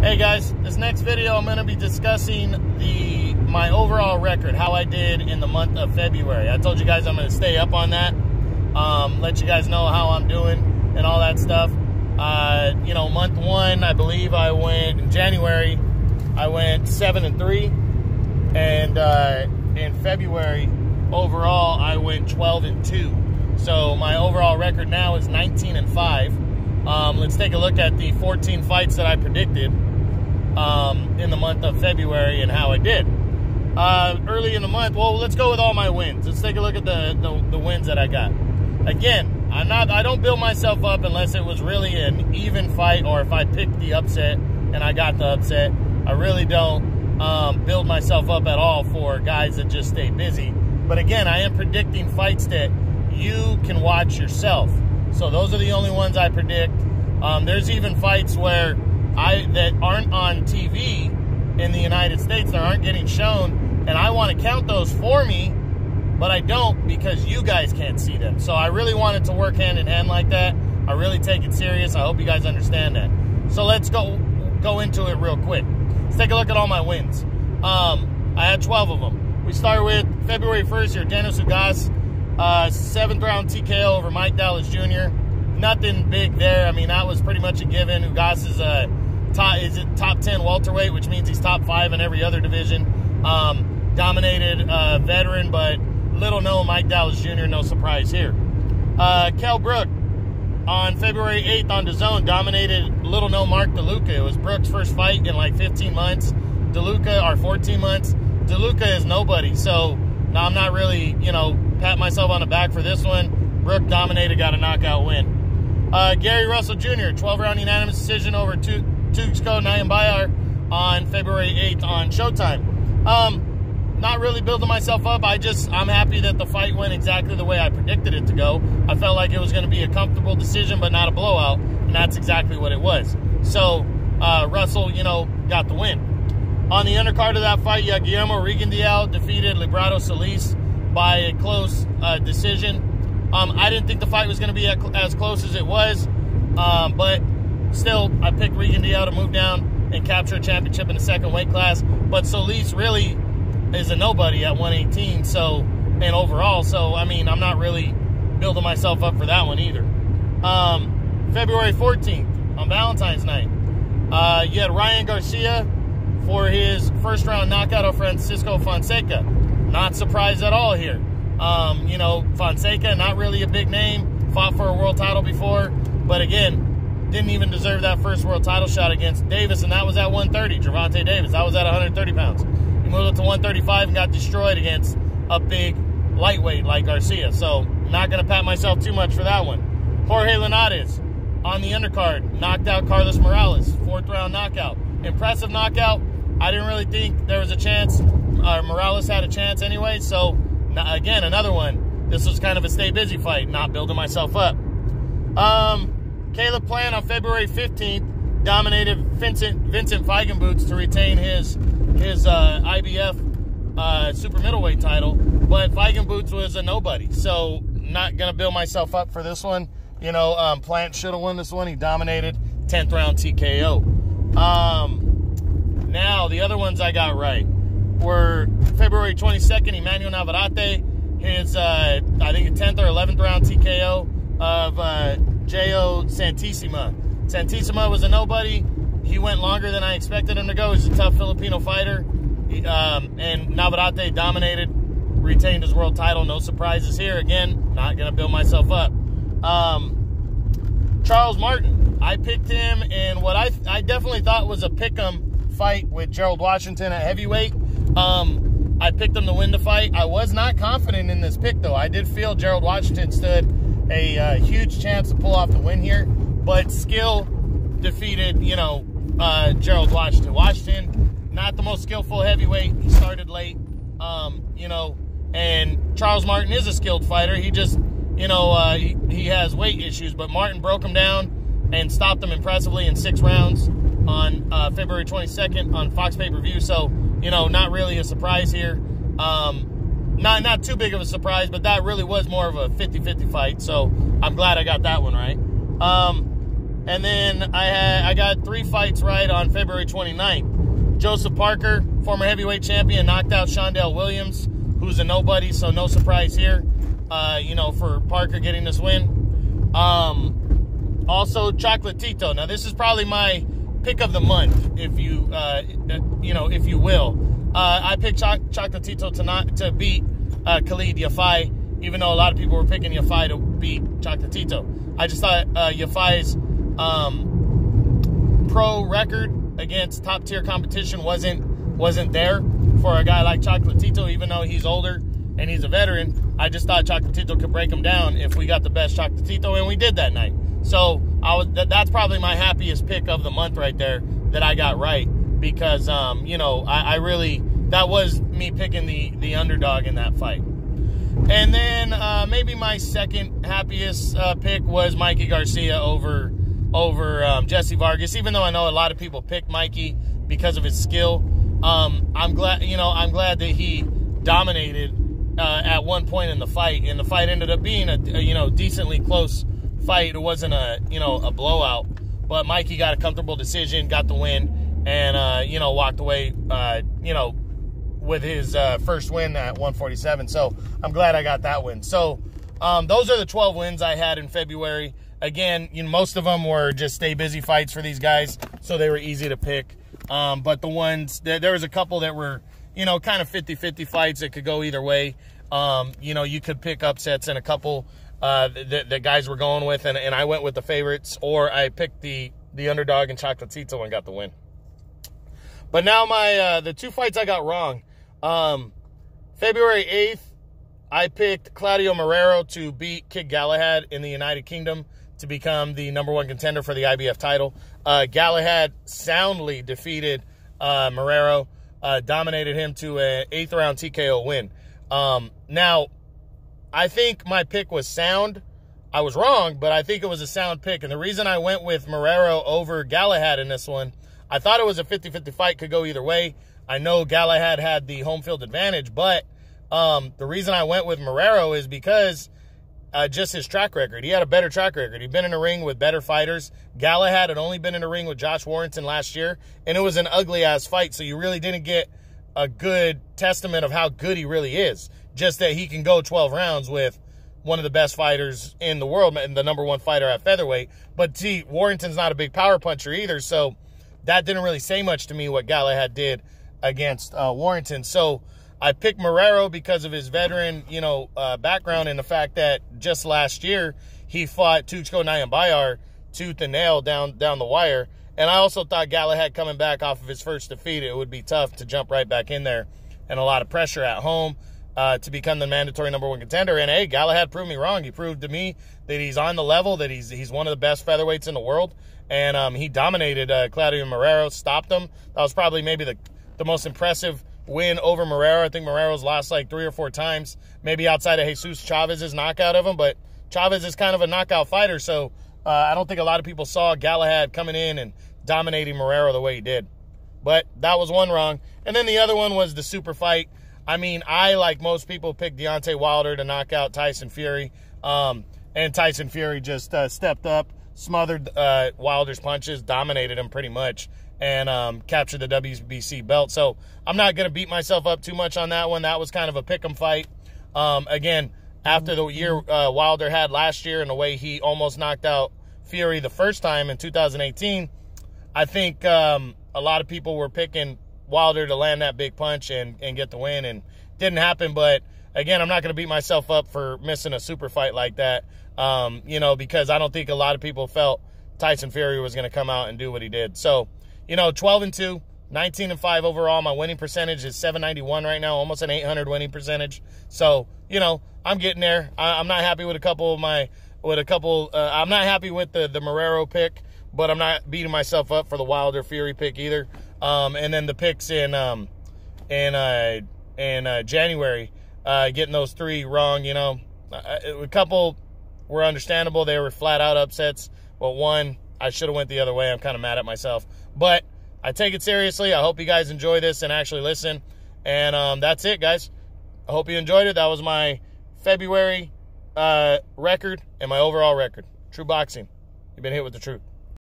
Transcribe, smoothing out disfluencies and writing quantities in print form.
Hey guys, this next video I'm going to be discussing my overall record, how I did in the month of February. I told you guys I'm going to stay up on that, let you guys know how I'm doing and all that stuff. You know, month one, I believe I went, in January, I went 7-3, and in February, overall, I went 12-2. So my overall record now is 19-5. Let's take a look at the 14 fights that I predicted in the month of February and how I did. Early in the month, well, let's go with all my wins. Let's take a look at the wins that I got. Again, I don't build myself up unless it was really an even fight, or if I picked the upset and I got the upset. I really don't build myself up at all for guys that just stay busy. But again, I am predicting fights that you can watch yourself. So those are the only ones I predict. There's even fights where that aren't on TV in the United States, that aren't getting shown, and I want to count those for me, but I don't because you guys can't see them. So I really want it to work hand in hand like that. I really take it serious. I hope you guys understand that. So let's go into it real quick. Let's take a look at all my wins. I had 12 of them. We start with February 1st here, Daniel Sugas, 7th round TKO over Mike Dallas Jr. Nothing big there. I mean, that was pretty much a given. Ugas is top 10 welterweight, which means he's top 5 in every other division. Dominated veteran, but little known Mike Dallas Jr., no surprise here. Kell Brook on February 8th on DAZN dominated little known Mark DeLuca. It was Brook's first fight in like 15 months. DeLuca, or 14 months. DeLuca is nobody, so now I'm not really, you know, pat myself on the back for this one. Brook dominated, got a knockout win. Gary Russell Jr., 12-round unanimous decision over Tuxko Naimbayar on February 8th on Showtime. Not really building myself up. I'm happy that the fight went exactly the way I predicted it to go. I felt like it was going to be a comfortable decision, but not a blowout, and that's exactly what it was. So Russell, you know, got the win. On the undercard of that fight, Guillermo Rigondeaux defeated Librado Solis by a close decision. I didn't think the fight was going to be as close as it was, but still, I picked Rigondeaux to move down and capture a championship in the second weight class. But Solis really is a nobody at 118, and overall, so I mean, I'm not really building myself up for that one either. February 14th, on Valentine's night, you had Ryan Garcia for his first round knockout of Francisco Fonseca. Not surprised at all here. You know, Fonseca, not really a big name, fought for a world title before, but again, didn't even deserve that first world title shot against Davis, and that was at 130, Gervonta Davis. That was at 130 pounds. He moved up to 135 and got destroyed against a big lightweight like Garcia, so not going to pat myself too much for that one. Jorge Linares, on the undercard, knocked out Carlos Morales, 4th round knockout. Impressive knockout. I didn't really think there was a chance. Morales had a chance anyway, so again, another one. This was kind of a stay busy fight, not building myself up. Caleb Plant on February 15th dominated Vincent Feigenboots to retain his IBF super middleweight title, but Feigenboots was a nobody, so not going to build myself up for this one. You know, Plant should have won this one. He dominated, 10th round TKO. Now, the other ones I got right were February 22nd, Emmanuel Navarrete, his, I think, 10th or 11th round TKO of J.O. Santissima. Santissima was a nobody. He went longer than I expected him to go. He's a tough Filipino fighter. And Navarrete dominated, retained his world title. No surprises here. Again, not going to build myself up. Charles Martin. I picked him in what I definitely thought was a pick'em fight with Gerald Washington at heavyweight. I picked him to win the fight. I was not confident in this pick, though. I did feel Gerald Washington stood a huge chance to pull off the win here, but skill defeated, you know, Gerald Washington. Washington, not the most skillful heavyweight. He started late, you know, and Charles Martin is a skilled fighter. He just, you know, he has weight issues, but Martin broke him down and stopped him impressively in 6 rounds on February 22nd on Fox pay-per-view. So, you know, not really a surprise here. Not too big of a surprise, but that really was more of a 50-50 fight. So I'm glad I got that one right. And then I got 3 fights right on February 29th. Joseph Parker, former heavyweight champion, knocked out Shondell Williams, who's a nobody, so no surprise here, you know, for Parker getting this win. Also, Chocolatito. Now, this is probably my pick of the month, if you, you know, if you will. I picked Chocolatito to beat Khalid Yafai, even though a lot of people were picking Yafai to beat Chocolatito. I just thought Yafai's pro record against top-tier competition wasn't there for a guy like Chocolatito, even though he's older and he's a veteran. I just thought Chocolatito could break him down if we got the best Chocolatito, and we did that night. So that's probably my happiest pick of the month right there that I got right, because you know, I really, that was me picking the underdog in that fight. And then maybe my second happiest pick was Mikey Garcia over Jesse Vargas, even though I know a lot of people picked Mikey because of his skill. I'm glad that he dominated at one point in the fight, and the fight ended up being a you know, decently close fight. It wasn't a blowout, but Mikey got a comfortable decision, got the win, and you know, walked away you know, with his first win at 147. So I'm glad I got that win. So those are the 12 wins I had in February. Again, you know, most of them were just stay busy fights for these guys, so they were easy to pick. But the ones, there was a couple that were, you know, kind of 50-50 fights that could go either way. You know, you could pick upsets in a couple that guys were going with, and I went with the favorites, or I picked the underdog in Chocolatito and got the win. But now the 2 fights I got wrong. February 8th, I picked Claudio Marrero to beat Kid Galahad in the United Kingdom to become the #1 contender for the IBF title. Galahad soundly defeated Marrero, dominated him to an 8th round TKO win. Now, I think my pick was sound. I was wrong, but I think it was a sound pick. And the reason I went with Marrero over Galahad in this one, I thought it was a 50-50 fight, could go either way. I know Galahad had the home field advantage, but the reason I went with Marrero is because just his track record. He had a better track record. He'd been in a ring with better fighters. Galahad had only been in a ring with Josh Warrington last year, and it was an ugly-ass fight, so you really didn't get a good testament of how good he really is. Just that he can go 12 rounds with one of the best fighters in the world, and the #1 fighter at featherweight. But see, Warrington's not a big power puncher either, so that didn't really say much to me what Galahad did against Warrington. So I picked Marrero because of his veteran, you know, background, and the fact that just last year he fought Tuchko Nayanbayar tooth and nail down the wire. And I also thought Galahad coming back off of his first defeat, it would be tough to jump right back in there, and a lot of pressure at home to become the mandatory #1 contender. And hey, Galahad proved me wrong. He proved to me that he's on the level, that he's one of the best featherweights in the world. And he dominated Claudio Marrero, stopped him. That was probably maybe the most impressive win over Marrero. I think Marrero's lost like 3 or 4 times, maybe outside of Jesus Chavez's knockout of him. But Chavez is kind of a knockout fighter, so I don't think a lot of people saw Galahad coming in and dominating Marrero the way he did. But that was one wrong. And then the other one was the super fight. I mean, I, like most people, picked Deontay Wilder to knock out Tyson Fury. And Tyson Fury just stepped up, smothered Wilder's punches, dominated him pretty much, and captured the WBC belt. So I'm not going to beat myself up too much on that one. That was kind of a pick'em fight. Again, after the year Wilder had last year and the way he almost knocked out Fury the first time in 2018, I think a lot of people were picking Wilder to land that big punch and get the win, and didn't happen. But again, I'm not going to beat myself up for missing a super fight like that, you know, because I don't think a lot of people felt Tyson Fury was going to come out and do what he did. So, you know, 12-2, 19-5 overall. My winning percentage is 791 right now, almost an 800 winning percentage. So, you know, I'm getting there. I'm not happy with a couple of my, I'm not happy with the Marrero pick, but I'm not beating myself up for the Wilder Fury pick either. And then the picks in January, getting those 3 wrong, you know, a couple were understandable. They were flat out upsets, but one, I should have went the other way. I'm kind of mad at myself, but I take it seriously. I hope you guys enjoy this and actually listen. And that's it, guys. I hope you enjoyed it. That was my February record and my overall record. True Boxing. You've been hit with the truth.